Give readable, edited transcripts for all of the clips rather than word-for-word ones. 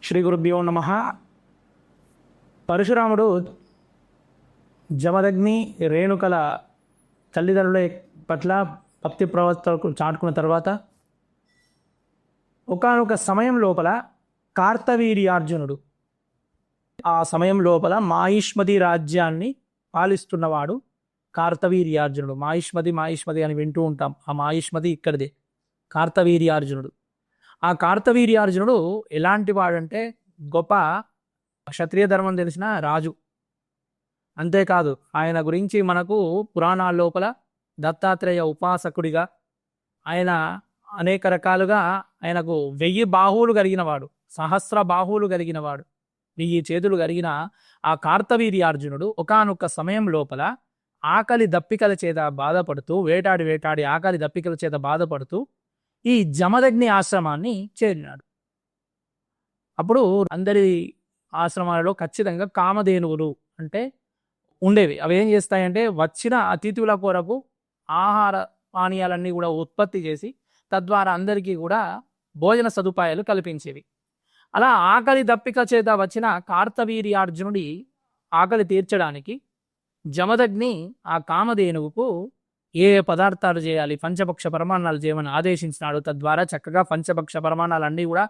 శ్రీ గురుభ్యో నమ. పరశురాముడు జమదగ్ని రేణుకల తల్లిదండ్రుల పట్ల భక్తి ప్రవర్తనకు చాటుకున్న తర్వాత ఒకానొక సమయం లోపల కార్తవీర్యార్జునుడు ఆ సమయం లోపల మాహిష్మతి రాజ్యాన్ని పాలిస్తున్నవాడు కార్తవీర్యార్జునుడు. మాహిష్మతి అని వింటూ ఉంటాం. ఆ మాహిష్మతి ఇక్కడిదే కార్తవీర్యార్జునుడు. ఆ కార్తవీర్యార్జునుడు ఎలాంటి వాడంటే గొప్ప క్షత్రియ ధర్మం తెలిసిన రాజు. అంతేకాదు ఆయన గురించి మనకు పురాణాల లోపల దత్తాత్రేయ ఉపాసకుడిగా, ఆయన అనేక రకాలుగా ఆయనకు 1000 బాహువులు కలిగినవాడు, సహస్ర బాహువులు కలిగినవాడు, 1000 చేతులు కలిగిన ఆ కార్తవీర్యార్జునుడు ఒకానొక సమయం లోపల ఆకలి దప్పికల చేత బాధపడుతూ, వేటాడి ఆకలి దప్పికల చేత బాధపడుతూ ఈ జమదగ్ని ఆశ్రమాన్ని చేరినాడు. అప్పుడు అందరి ఆశ్రమాలలో ఖచ్చితంగా కామధేనువులు అంటే ఉండేవి. అవి ఏం చేస్తాయంటే వచ్చిన అతిథుల కొరకు ఆహార పానీయాలన్నీ కూడా ఉత్పత్తి చేసి తద్వారా అందరికీ కూడా భోజన సదుపాయాలు కల్పించేవి. అలా ఆకలి దప్పిక చేత వచ్చిన కార్తవీర్యార్జునుడి ఆకలి తీర్చడానికి జమదగ్ని ఆ కామధేనువుకు ఏ పదార్థాలు చేయాలి, పంచభక్ష పరమాణాలు చేయమని ఆదేశించినాడు. తద్వారా చక్కగా పంచభక్ష పరమాణాలన్నీ కూడా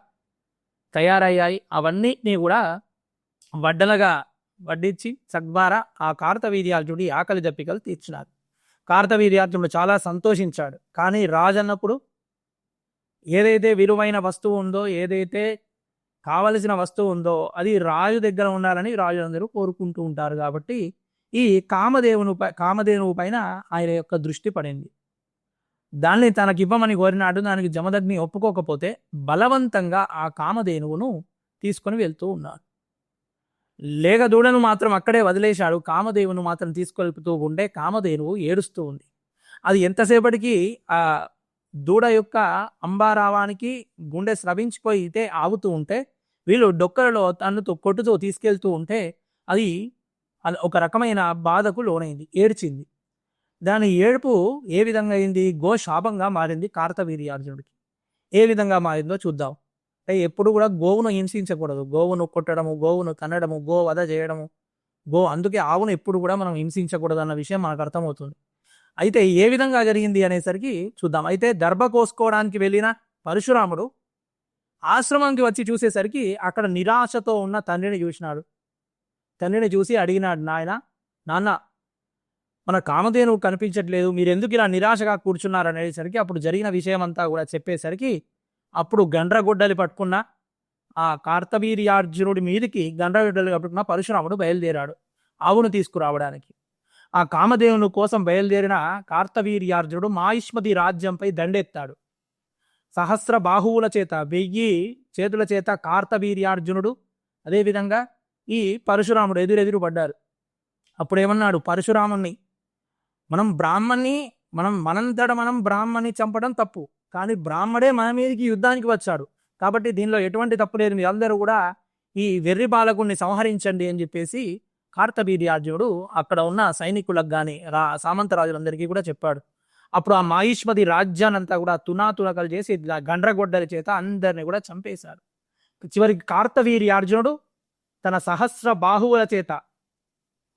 తయారయ్యాయి. అవన్నీ కూడా వడ్డనగా వడ్డించి తద్వారా ఆ కార్తవీర్యార్జునుడి ఆకలి దప్పికలు తీర్చినారు. కార్తవీర్యార్జునుడు చాలా సంతోషించాడు. కానీ రాజన్నప్పుడు ఏదైతే విలువైన వస్తువు ఉందో, ఏదైతే కావలసిన వస్తువు ఉందో అది రాజు దగ్గర ఉండాలని రాజులందరూ కోరుకుంటూ ఉంటారు. కాబట్టి ఈ కామధేనువు పైన ఆయన యొక్క దృష్టి పడింది. దాన్ని తనకివ్వమని కోరినాడు. దానికి జమదగ్ని ఒప్పుకోకపోతే బలవంతంగా ఆ కామధేనువును తీసుకొని వెళ్తూ ఉన్నాడు. లేగ దూడను మాత్రం అక్కడే వదిలేశాడు. కామధేవును మాత్రం తీసుకెళ్తూ ఉంటే కామధేనువు ఏడుస్తూ ఉంది. అది ఎంతసేపటికి ఆ దూడ యొక్క అంబారావానికి గుండె స్రవించిపోయితే ఆగుతూ ఉంటే వీళ్ళు డొక్కలలో తన్నుతో కొట్టుతో తీసుకెళ్తూ ఉంటే అది ఒక రకమైన బాధకు లోనైంది, ఏడ్చింది. దాని ఏడుపు ఏ విధంగా అయింది? గోశాపంగా మారింది కార్తవీర్యార్జునుడికి. ఏ విధంగా మారిందో చూద్దాం. అంటే ఎప్పుడు కూడా గోవును హింసించకూడదు. గోవును కొట్టడము, గోవును తన్నడము, గో వధ చేయడము, అందుకే ఆవును ఎప్పుడు కూడా మనం హింసించకూడదు అన్న విషయం మనకు అర్థమవుతుంది. అయితే ఏ విధంగా జరిగింది అనేసరికి చూద్దాం. అయితే దర్భ కోసుకోవడానికి వెళ్ళిన పరశురాముడు ఆశ్రమంకి వచ్చి చూసేసరికి అక్కడ నిరాశతో ఉన్న తండ్రిని చూసినాడు. తండ్రిని చూసి అడిగినాడు, నాన్న మన కామధేనువు కనిపించట్లేదు, మీరు ఎందుకు ఇలా నిరాశగా కూర్చున్నారు అనేసరికి అప్పుడు జరిగిన విషయం అంతా కూడా చెప్పేసరికి అప్పుడు గండ్రగొడ్డలి పట్టుకున్న ఆ కార్తవీర్యార్జునుడి మీదకి గండ్రగొడ్డలి పట్టుకున్న పరశురాముడు బయలుదేరాడు ఆవును తీసుకురావడానికి. ఆ కామధేనుని కోసం బయలుదేరిన కార్తవీర్యార్జునుడు మాహిష్మతి రాజ్యంపై దండెత్తాడు. సహస్ర బాహువుల చేత 1000 చేతుల చేత కార్తవీర్యార్జునుడు అదేవిధంగా ఈ పరశురాముడు ఎదురెదురు పడ్డారు. అప్పుడు ఏమన్నాడు పరశురాముని, మనంతట మనం బ్రాహ్మణ్ణి చంపడం తప్పు, కానీ బ్రాహ్మడే మన మీదకి యుద్ధానికి వచ్చాడు, కాబట్టి దీనిలో ఎటువంటి తప్పు లేదు, మీ అందరూ కూడా ఈ వెర్రి బాలకుడిని సంహరించండి అని చెప్పేసి కార్తవీర్యార్జునుడు అక్కడ ఉన్న సైనికులకు కానీ సామంతరాజులందరికీ కూడా చెప్పాడు. అప్పుడు ఆ మాహిష్మతి రాజ్యాన్నంతా కూడా తునాతునకలు చేసి గండ్రగొడ్డలి చేత అందరిని కూడా చంపేశారు. చివరికి కార్తవీర్యార్జునుడు తన సహస్ర బాహువుల చేత,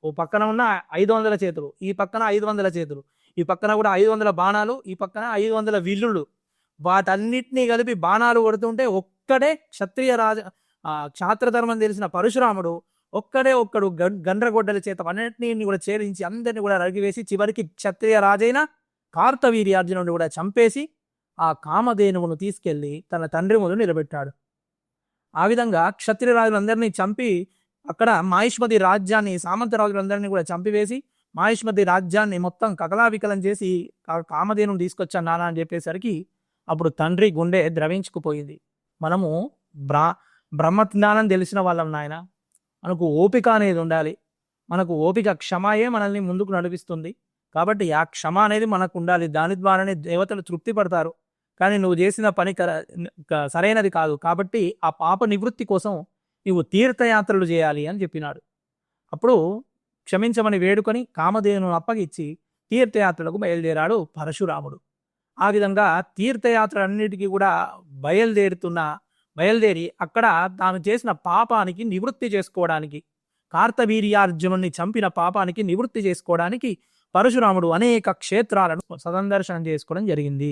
ఓ పక్కన ఉన్న 500 చేతులు, ఈ పక్కన 500 చేతులు, ఈ పక్కన కూడా 500 బాణాలు, ఈ పక్కన 500 విల్లులు, వాటన్నిటినీ కలిపి బాణాలు కొడుతుంటే ఒక్కడే క్షాత్రధర్మం తెలిసిన పరశురాముడు ఒక్కడు గండ్రగొడ్డల చేత అన్నింటినీ కూడా ఛేదించి అందరినీ కూడా నరికివేసి చివరికి క్షత్రియ రాజైన కార్తవీర్యార్జునుడిని కూడా చంపేసి ఆ కామధేనువును తీసుకెళ్లి తన తండ్రి ముందు నిలబెట్టాడు. ఆ విధంగా క్షత్రియ రాజులందరినీ చంపి అక్కడ మాహిష్మతి రాజ్యాన్ని, సామంతరాజులందరినీ కూడా చంపివేసి మాహిష్మతి రాజ్యాన్ని మొత్తం కకలావికలం చేసి కామధేనుని తీసుకొచ్చాను నాన్న అని చెప్పేసరికి అప్పుడు తండ్రి గుండె ద్రవించుకుపోయింది. మనము బ్రహ్మజ్ఞానం తెలిసిన వాళ్ళం నాయన, మనకు ఓపిక అనేది ఉండాలి. మనకు ఓపిక, క్షమయే మనల్ని ముందుకు నడిపిస్తుంది. కాబట్టి ఆ క్షమ అనేది మనకు ఉండాలి. దాని ద్వారానే దేవతలు తృప్తి పడతారు. కానీ నువ్వు చేసిన పని సరైనది కాదు, కాబట్టి ఆ పాప నివృత్తి కోసం నువ్వు తీర్థయాత్రలు చేయాలి అని చెప్పినాడు. అప్పుడు క్షమించమని వేడుకొని కామధేనును అప్పగిచ్చి తీర్థయాత్రలకు బయలుదేరాడు పరశురాముడు. ఆ విధంగా తీర్థయాత్రలన్నిటికీ కూడా బయలుదేరి అక్కడ తాను చేసిన పాపానికి నివృత్తి చేసుకోవడానికి, కార్తవీర్యార్జునుడిని చంపిన పాపానికి నివృత్తి చేసుకోవడానికి పరశురాముడు అనేక క్షేత్రాలను సదర్శనం చేసుకోవడం జరిగింది.